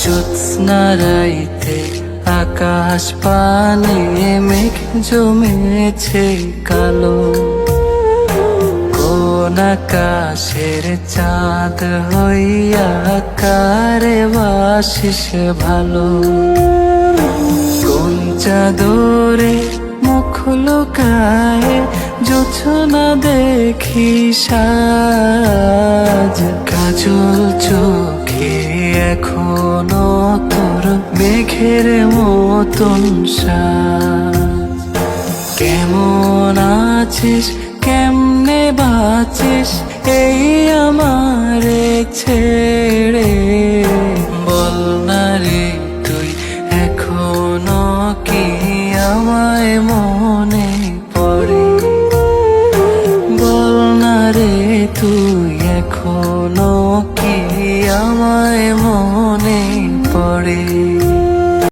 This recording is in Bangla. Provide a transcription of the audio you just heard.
জ্যোৎস্না রাইতে আকাশ পানে মেঘ জমেছে কালো, কোন আকাশের চাঁদ হইয়া কারে বাসিস ভালো। কোন চাদরে মুখ লুকায় জোছনা দেখি সাজ, কাজল চোখে এখনো তোর মেঘের মতন সাজ। কেমন আছিস কেমনে বাঁচিস এই আমারে ছেড়ে,